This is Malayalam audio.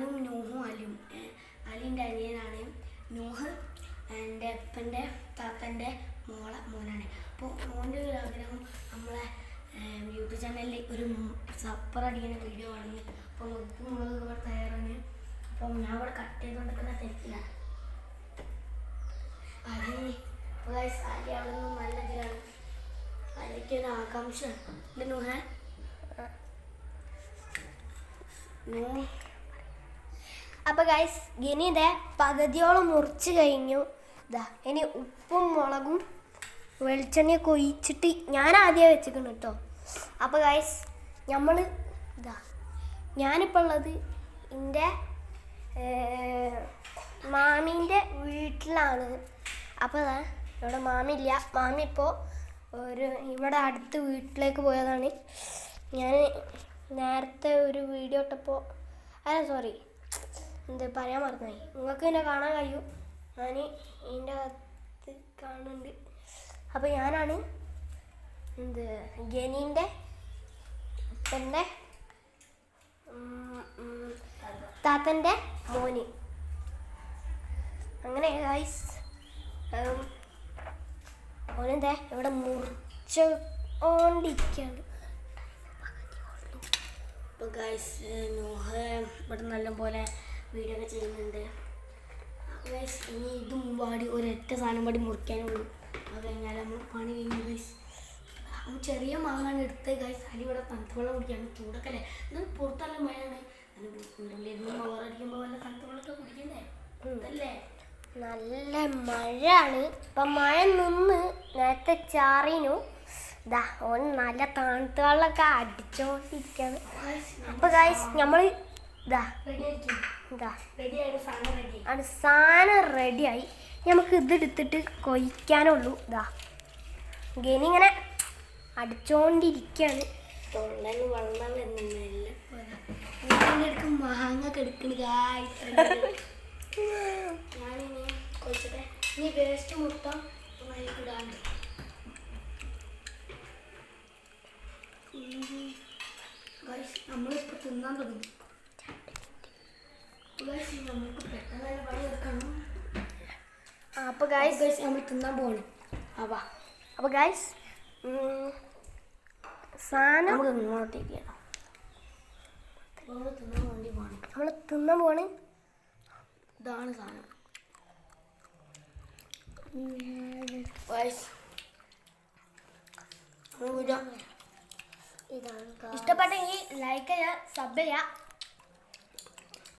ഞാനും നൂഹും അലിയും. അലിൻ്റെ അനിയനാണ് നൂഹ്. എൻ്റെ അപ്പൻ്റെ താത്തൻ്റെ മോനാണ്. അപ്പോൾ മോൻ്റെ ഒരു ആഗ്രഹം നമ്മളെ യൂട്യൂബ് ചാനലിൽ ഒരു സപ്പർ അടിക്കുന്ന വീഡിയോ ആണ്. അപ്പോൾ ഉപ്പും മുളക് ഇവിടെ തയ്യാറാണ്. അപ്പം ഞാൻ ഇവിടെ കട്ട് ചെയ്തുകൊണ്ടിരിക്കുന്ന തെറ്റിലാണ്. അലി അലി അവിടെ നിന്ന് നല്ല ഇതിലാണ്. അലിക്കൊരു ആകാംക്ഷ ഉണ്ട്. നൂഹേ അപ്പോൾ ഗൈസ് ഇനി ഇതേ പകുതിയോളം മുറിച്ച് കഴിഞ്ഞു. ഇതാ ഇനി ഉപ്പും മുളകും വെളിച്ചെണ്ണയൊക്കെ ഒഴിച്ചിട്ട് ഞാൻ ആദ്യം വെച്ചിരിക്കണം കേട്ടോ. അപ്പോൾ ഗൈസ് നമ്മൾ ഇതാ ഞാനിപ്പോൾ ഉള്ളത് എൻ്റെ മാമീൻ്റെ വീട്ടിലാണ്. അപ്പോൾ ഇതാ ഇവിടെ മാമി ഇല്ല. മാമി ഇപ്പോൾ ഇവിടെ അടുത്ത് വീട്ടിലേക്ക് പോയതാണ്. ഞാൻ നേരത്തെ ഒരു വീഡിയോ ഇട്ടപ്പോൾ സോറി പറയാൻ മറന്നുപോയി. നിങ്ങൾക്ക് എന്നെ കാണാൻ കഴിയും. ഞാൻ ഇതിൻ്റെ അകത്ത് കാണുന്നുണ്ട്. അപ്പോൾ ഞാനാണ് ഗനീൻ്റെ ഉപ്പൻ്റെ താത്തൻ്റെ മോന്. അങ്ങനെ ഗൈസ് ഓനെന്താ ഇവിടെ മുറിച്ചോണ്ടിരിക്കുകയാണ്. അപ്പോൾ ഗൈസ് നൂഹ് ഇവിടെ നല്ലപോലെ വീഡിയോ ഒക്കെ ചെയ്യുന്നുണ്ട്. ഗൈസ് ഇനി ഇതും പാടി ഒരൊറ്റ സാധനം പാടി മുറിക്കാനുള്ളൂ. അത് കഴിഞ്ഞാൽ നമ്മൾ പണി കഴിഞ്ഞു. ഗൈസ് ചെറിയ മാങ്ങാണ് എടുത്ത് ഗൈസ്. അരി ഇവിടെ തണുത്ത വെള്ളം കുടിക്കാണ്. ചൂടൊക്കെ അല്ലേ, എന്നാൽ പുറത്തല്ല മഴയാണ്. വീട്ടിലിരുന്ന് മവറടിക്കുമ്പോൾ വല്ല തണുത്ത വെള്ളമൊക്കെ കുടിക്കണ്ടേ അല്ലേ? നല്ല മഴയാണ്. ഇപ്പം മഴ നിന്ന് നേരത്തെ ചാറിനു. ഇതാ ഓൻ നല്ല തണുത്ത വെള്ളമൊക്കെ അടിച്ചോണ്ടിരിക്കുകയാണ്. അപ്പോൾ ഗൈസ് നമ്മൾ ഇതാ സാധനം റെഡിയായി. നമുക്ക് ഇതെടുത്തിട്ട് കൊയ്ക്കാനുള്ളൂ. ഇതാ ഗനി ഇങ്ങനെ അടിച്ചോണ്ടിരിക്കുകയാണ്. തൊള്ളന് വെള്ളം വരുന്നുണ്ട്. മാങ്ങ കെടുക്കണ് ഗായ്സ്. ഞാനിനി കൊച്ചിട്ടെ ഇനി വേസ്റ്റ് മൊത്തം ഇടാണ്ട്. ഗൈസ് നമ്മളിപ്പോൾ തിന്നാൻ തുടങ്ങി. നമുക്ക് പെട്ടെന്ന് തന്നെ പണി എടുക്കണം. അപ്പോൾ ഗൈസ് നമ്മൾ തിന്നാൻ പോകണം. അപ്പോൾ ഗൈസ് സാധനം നമുക്ക് ഇങ്ങോട്ടേക്ക് തിന്നാൻ വേണ്ടി പോകണം. നമ്മൾ തിന്നാൻ പോവാണ്. ഇതാണ് സാധനം. ഇഷ്ടപ്പെട്ടെങ്കിൽ ലൈക്ക് ചെയ്യുക, സബ് ചെയ്യുക.